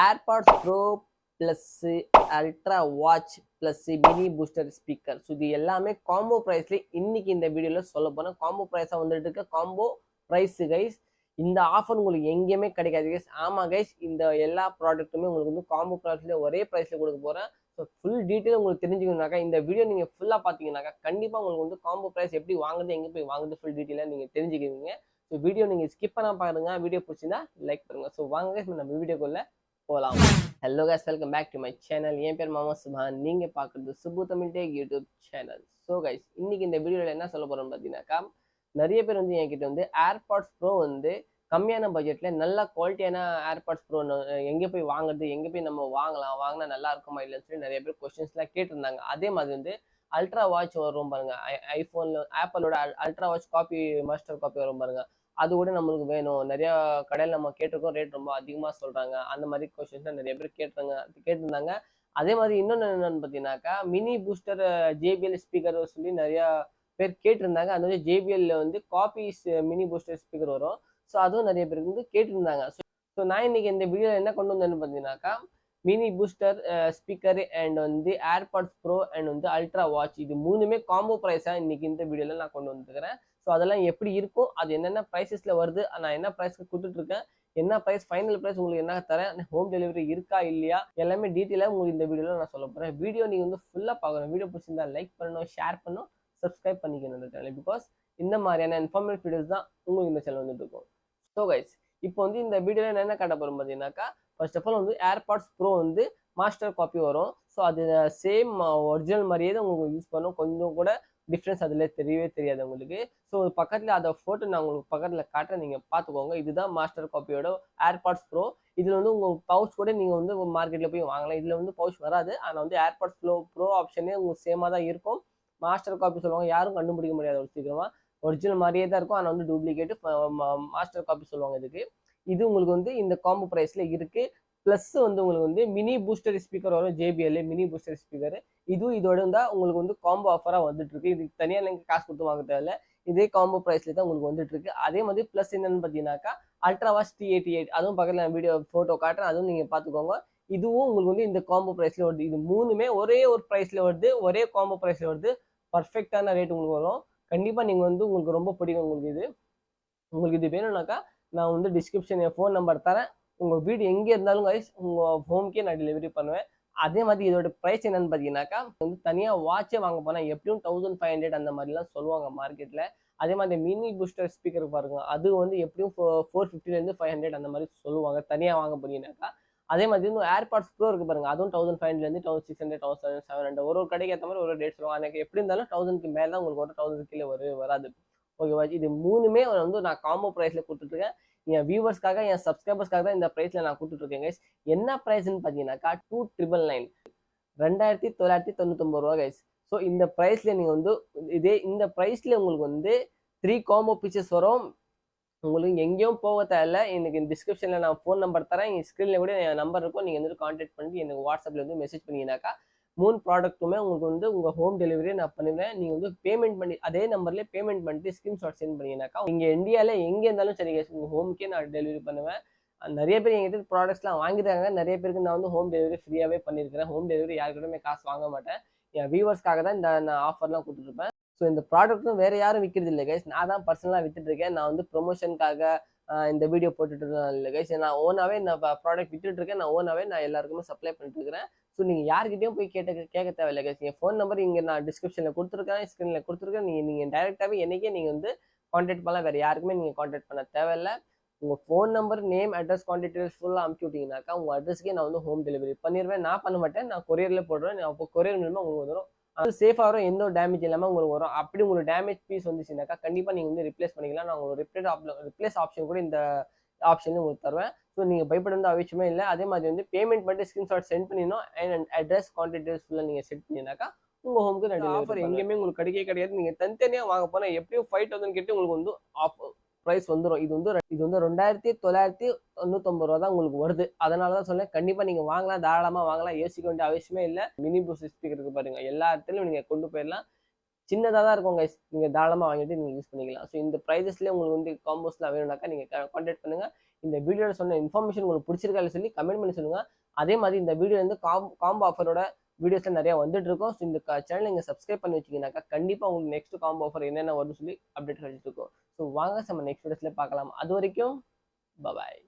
AirPods bro plus ultra watch plus mini booster speaker. So இது எல்லாமே combo ப்ரைஸ்ல இன்னைக்கு இந்த வீடியோவில் சொல்ல போனால் காம்போ ப்ரைஸாக வந்துட்டு இருக்க காம்போ ப்ரைஸ் கைஸ். இந்த ஆஃபர் உங்களுக்கு எங்கேயுமே கிடைக்காது கைஸ். ஆமாம் கைஸ், இந்த எல்லா ப்ராடக்ட்டுமே உங்களுக்கு வந்து காம்போ ப்ரைஸ்ல ஒரே ப்ரைஸில் கொடுக்க போகிறேன். ஸோ ஃபுல் டீட்டெயில் உங்களுக்கு தெரிஞ்சுக்கணுனாக்கா இந்த வீடியோ நீங்கள் ஃபுல்லாக பார்த்தீங்கன்னாக்கா கண்டிப்பாக உங்களுக்கு வந்து காம்போ ப்ரைஸ் எப்படி வாங்குறது, எங்கே போய் வாங்குறது ஃபுல் டீட்டெயிலாக நீங்கள் தெரிஞ்சுக்குவீங்க. ஸோ வீடியோ நீங்கள் ஸ்கிப் பண்ண பாருங்க. வீடியோ பிடிச்சிருந்தா லைக் பண்ணுங்க. ஸோ வாங்க நம்ம வீடியோக்குள்ள போகலாம். Hello guys, welcome back to my channel. என் பேர் மாமா சுபான். நீங்க பாக்குறது Subu Tamil tech YouTube channel. So guys, இன்னைக்கு இந்த வீடியோல என்ன சொல்ல போறோம்னு பார்த்தீங்கன்னாக்கா, நிறைய பேர் வந்து என்கிட்ட வந்து ஏர்பாட்ஸ் ப்ரோ வந்து கம்மியான பட்ஜெட்ல நல்ல குவாலிட்டியான ஏர்பாட்ஸ் ப்ரோ எங்கே போய் வாங்குறது, எங்கே போய் நம்ம வாங்கலாம், வாங்கினா நல்லா இருக்குமா இல்லைன்னு சொல்லி நிறைய பேர் கொஸ்டின்ஸ்லாம் கேட்டிருந்தாங்க. அதே மாதிரி வந்து அல்ட்ரா வாட்ச் வரும் பாருங்க, ஐஃபோன்ல ஆப்பிளோட ultra watch copy master copy வரும் பாருங்க, அது கூட நம்மளுக்கு வேணும். நிறைய கடையில் நம்ம கேட்டிருக்கோம், ரேட் ரொம்ப அதிகமாக சொல்றாங்க. அந்த மாதிரி கொஸ்டின்ஸ் நிறைய பேர் கேட்டிருந்தாங்க. அதே மாதிரி இன்னொன்று என்னன்னு பார்த்தீங்கன்னாக்கா, மினி பூஸ்டர் ஜேபிஎல் ஸ்பீக்கர் சொல்லி நிறைய பேர் கேட்டிருந்தாங்க. அது வந்து ஜேபிஎல்ல வந்து காப்பீஸ் மினி பூஸ்டர் ஸ்பீக்கர் வரும். ஸோ அதுவும் நிறைய பேருக்கு வந்து கேட்டிருந்தாங்க. ஸோ நான் இன்னைக்கு இந்த வீடியோவில் என்ன கொண்டு வந்தேன்னு பார்த்தீங்கன்னாக்கா, மினி பூஸ்டர் ஸ்பீக்கர் அண்ட் வந்து ஏர்பாட்ஸ் ப்ரோ அண்ட் வந்து அல்ட்ரா வாட்ச், இது மூணுமே காம்போ ப்ரைஸாக இன்னைக்கு இந்த வீடியோவில் நான் கொண்டு வந்துருக்கிறேன். ஸோ அதெல்லாம் எப்படி இருக்கும், அது என்னென்ன ப்ரைஸஸில் வருது, நான் என்ன ப்ரைஸ்க்கு கொடுத்துட்ருக்கேன், என்ன ப்ரைஸ் ஃபைனல் ப்ரைஸ் உங்களுக்கு என்ன தரேன், ஹோம் டெலிவரி இருக்கா இல்லையா, எல்லாமே டீட்டெயிலாக உங்களுக்கு இந்த வீடியோவில் நான் சொல்ல போகிறேன். வீடியோ நீங்கள் வந்து ஃபுல்லாக பார்க்கணும். வீடியோ பிடிச்சிருந்தா லைக் பண்ணணும், ஷேர் பண்ணணும், சப்ஸ்கிரைப் பண்ணிக்கணும் இந்த சேனல். பிகாஸ் இந்த மாதிரியான இன்ஃபார்மேட்டிவ் வீடியோஸ் தான் உங்களுக்கு இந்த சேனல் வந்துட்டு இருக்கும். ஸோ கைஸ், இப்போ வந்து இந்த வீடியோவில் என்ன காட்ட போகிறோம் பார்த்தீங்கன்னாக்கா, ஃபர்ஸ்ட் ஆஃப் ஆல் வந்து ஏர்பாட்ஸ் ப்ரோ வந்து மாஸ்டர் காப்பி வரும். ஸோ அது சேம் ஒரிஜினல் மாதிரியே தான் உங்களுக்கு யூஸ் பண்ணும். கொஞ்சம் கூட டிஃப்ரென்ஸ் அதில் தெரியவே தெரியாது உங்களுக்கு. ஸோ பக்கத்தில் அதை ஃபோட்டோ நான் உங்களுக்கு பக்கத்தில் காட்டுறேன், நீங்கள் பார்த்துக்கோங்க. இதுதான் மாஸ்டர் காப்பியோட ஏர்பாட்ஸ் ப்ரோ. இதில் வந்து உங்கள் பவுச் கூட நீங்கள் வந்து மார்க்கெட்டில் போய் வாங்கலாம். இதில் வந்து பவுச் வராது. ஆனால் வந்து ஏர்பாட்ஸ் ப்ரோ ஆப்ஷனே உங்களுக்கு சேமாக தான் இருக்கும். மாஸ்டர் காப்பி சொல்லுவாங்க, யாரும் கண்டுபிடிக்க முடியாது ஒரு சீக்கிரமாக. ஒரிஜினல் மாதிரியே தான் இருக்கும். ஆனால் வந்து டூப்ளிகேட்டு மாஸ்டர் காப்பி சொல்லுவாங்க இதுக்கு. இது உங்களுக்கு வந்து இந்த காம்போ ப்ரைஸில் இருக்குது. ப்ளஸ் வந்து உங்களுக்கு வந்து மினி பூஸ்டர் ஸ்பீக்கர் வரும், ஜேபிஎல் மினி பூஸ்டர் ஸ்பீக்கர். இதுவும் இதோட தான் உங்களுக்கு வந்து காம்போ ஆஃபராக வந்துட்டு இருக்கு. இதுக்கு தனியாக நீங்கள் காசு கொடுத்து வாங்க தேவையில்ல, இதே காம்போ ப்ரைஸ்ல தான் உங்களுக்கு வந்துட்டு இருக்கு. அதே மாதிரி ப்ளஸ் என்னன்னு பார்த்தீங்கன்னாக்கா, அல்ட்ரா வாட்ச் T88, அதுவும் பக்கத்தில் நான் வீடியோ ஃபோட்டோ காட்டுறேன், அதுவும் நீங்கள் பார்த்துக்கோங்க. இதுவும் உங்களுக்கு வந்து இந்த காம்போ ப்ரைஸ்ல வருது. இது மூணுமே ஒரே ஒரு ப்ரைஸ்ல வருது, ஒரே காம்போ ப்ரைஸ்ல வருது. பர்ஃபெக்டான ரேட் உங்களுக்கு வரும். கண்டிப்பாக நீங்கள் வந்து உங்களுக்கு ரொம்ப பிடிக்கும். உங்களுக்கு இது வேணும்னாக்கா நான் வந்து டிஸ்கிரிப்ஷன் என் ஃபோன் நம்பர் தரேன். உங்கள் வீடு எங்கே இருந்தாலும் கைஸ் உங்கள் ஹோம்க்கே நான் டெலிவரி பண்ணுவேன். அதே மாதிரி இதோட ப்ரைஸ் என்னன்னு பார்த்தீங்கன்னாக்கா, வந்து தனியாக வாட்சே வாங்க போனால் எப்படியும் 1500 அந்த மாதிரிலாம் சொல்லுவாங்க மார்க்கெட்டில். அதே மாதிரி மினி பூஸ்டர் ஸ்பீக்கர் பாருங்க, அது வந்து எப்படியும் 450 500 அந்த மாதிரி சொல்லுவாங்க தனியாக வாங்க போனீங்கன்னாக்கா. அதே மாதிரி வந்து ஏர்பாட்ஸ் ப்ரோ இருக்கு பாருங்க, அதுவும் 1500 1600 1700 ஒரு கடைக்கு ஏற்ற மாதிரி ஒரு ரேட் சொல்லுவாங்க. எனக்கு எப்படி இருந்தாலும் 1000க்கு மேலே தான் உங்களுக்கு ஒரு 1000 கீழே வராது. ஓகேவா? இது மூணுமே வந்து நான் காம்போ ப்ரைஸ்ல கொடுத்துட்ருக்கேன். என் வியூவர்ஸ்க்காக, என் சப்ஸ்கிரைபர்ஸ்க்காக தான் இந்த ப்ரைஸ்ல நான் கொடுத்துட்ருக்கேன் கைஸ். என்ன ப்ரைஸ்ன்னு பார்த்தீங்கன்னாக்கா 2999, 2999 ரூபா கைஸ். ஸோ இந்த ப்ரைஸ்ல நீங்கள் வந்து இந்த ப்ரைஸ்ல உங்களுக்கு வந்து 3 காம்போ பீசஸ் வரும். உங்களுக்கு எங்கேயும் போக தேவையில்ல. எனக்கு டிஸ்கிரிப்ஷன்ல நான் ஃபோன் நம்பர் தரேன், என் ஸ்க்ரீன்ல கூட என் நம்பர் இருக்கும். நீங்கள் வந்து கான்டாக்ட் பண்ணி எனக்கு வாட்ஸ்அப்ல வந்து மெசேஜ் பண்ணீங்கன்னாக்கா 3 ப்ராடக்ட்டுமே உங்களுக்கு வந்து உங்கள் ஹோம் டெலிவரியை நான் பண்ணுவேன். நீங்கள் வந்து பேமெண்ட் பண்ணி அதே நம்பர்லேயே பேமெண்ட் பண்ணிட்டு ஸ்க்ரீன்ஷாட் சென்ட் பண்ணீங்கன்னாக்கா நீங்கள் இந்தியாவில் எங்கே இருந்தாலும் சரி உங்கள் ஹோமுக்கே நான் டெலிவரி பண்ணுவேன். நிறைய பேர் எங்கிட்ட ப்ராடக்ட்ஸ்லாம் வாங்கிட்டாங்க. நிறைய பேருக்கு நான் வந்து ஹோம் டெலிவரி ஃப்ரீயாகவே பண்ணியிருக்கிறேன். ஹோம் டெலிவரி யாருக்கிட்டமே காசு வாங்க மாட்டேன். என் வியூவர்ஸ்க்காக தான் இந்த நான் ஆஃபர்லாம் கொடுத்துட்ருப்பேன். ஸோ இந்த ப்ராடக்ட்டும் வேறு யாரும் விற்கிறது இல்லை கைஸ், நான் தான் பர்சனலாக விற்றுட்ருக்கேன். நான் வந்து ப்ரொமோஷனுக்காக இந்த வீடியோ போட்டுட்டு இல்லை கைஸ். நான் ஓனாகவே நான் ப்ராடக்ட் விற்றுட்ருக்கேன். நான் ஓனாகவே நான் எல்லாருக்குமே சப்ளை பண்ணிட்டு இருக்கிறேன். ஸோ நீங்கள் யார்கிட்டையும் போய் கேட்க தேவையில்லை கைஸ். என் ஃபோன் நம்பர் இங்கே நான் டிஸ்கிரிப்ஷனில் கொடுத்துருக்கேன், ஸ்க்ரீனில் கொடுத்துருக்கேன். நீங்கள் டைரெக்டாகவே என்னைக்கே நீங்கள் வந்து கான்டாக்ட் பண்ணலாம். வேறு யாருக்குமே நீங்கள் கான்டாக்ட் பண்ண தேவையில்லை. உங்கள் phone number, name, address, contact details ஃபுல்லாக அமுச்சு விட்டீங்கன்னாக்கா உங்கள் அட்ரஸ்க்கே நான் வந்து ஹோம் டெலிவரி பண்ணிடுவேன். நான் பண்ண மாட்டேன், நான் கொரியரில் போடுவேன். அப்போ கொரியர் மூலமாக உங்களுக்கு வந்துடும். அது சேஃபாக வரும், எந்த ஒரு டேமேஜ் இல்லாமல் உங்களுக்கு வரும். அப்படி உங்களுக்கு டேமேஜ் பீஸ் வந்துச்சுனாக்கா கண்டிப்பாக நீங்கள் வந்து ரிப்ளேஸ் பண்ணிக்கலாம். நான் உங்களுக்கு ரிப்ளேஸ் ஆப்ஷன் கூட இந்த ஆப்ஷன் உங்களுக்கு தருவேன். ஸோ நீங்கள் பயப்பட வேண்டிய அவசியமே இல்லை. அதே மாதிரி வந்து பேமெண்ட் பண்ணிட்டு ஸ்க்ரீன்ஷாட் சென்ட் பண்ணிடணும். அண்ட் அட்ரஸ், கான்டாக்ட் டீடைல்ஸ் ஃபுல்லாக நீங்கள் சென்ட் பண்ணினாக்கா உங்கள் ஹோமுக்கு நான் ஆஃபர் எங்கேயுமே உங்களுக்கு கிடைக்காது. நீங்கள் தனித்தனியாக வாங்க போனால் எப்படியும் 5000 கிட்ட உங்களுக்கு வந்து ஆஃபர் ப்ரைஸ் வந்துடும். இது வந்து 2999 ரூபா தான் உங்களுக்கு வருது. அதனால தான் சொன்னேன், கண்டிப்பாக நீங்கள் வாங்கலாம், தாராளமாக வாங்கலாம், யோசிக்க வேண்டிய அவசியமே இல்லை. மினி பூஸ்டர் ஸ்பீக்கருக்கு பாருங்க, எல்லா இடத்துலையும் நீங்கள் கொண்டு போயிடலாம். சின்னதாக தான் இருக்கும் கைஸ், நீங்கள் தாராளமாக வாங்கிட்டு நீங்கள் யூஸ் பண்ணிக்கலாம். ஸோ இந்த ப்ரைஸஸ்லேயே உங்களுக்கு வந்து காம்போஸ்லாம் வேணும்னாக்கா நீங்கள் கான்டாக்ட் பண்ணுங்கள். இந்த வீடியோவில் சொன்ன இன்ஃபர்மேஷன் உங்களுக்கு பிடிச்சிருக்கான்னு சொல்லி கமெண்ட் பண்ணி சொல்லுங்க. அதே மாதிரி இந்த வீடியோ வந்து காம்போ ஆஃபரோட வீடியோஸ்லாம் நிறைய வந்துட்டு இருக்கும். ஸோ இந்த சேனல் நீங்கள் சப்ஸ்கிரைப் பண்ணி வச்சிங்கனாக்கா கண்டிப்பாக உங்களுக்கு நெக்ஸ்ட் காம்போ ஆஃபர் என்னென்ன வரும்னு சொல்லி அப்டேட் கிடைச்சிட்டு இருக்கும். ஸோ வாங்க நம்ம நெக்ஸ்ட் வீடியோஸ்ல பார்க்கலாம். அது வரைக்கும் பாய்.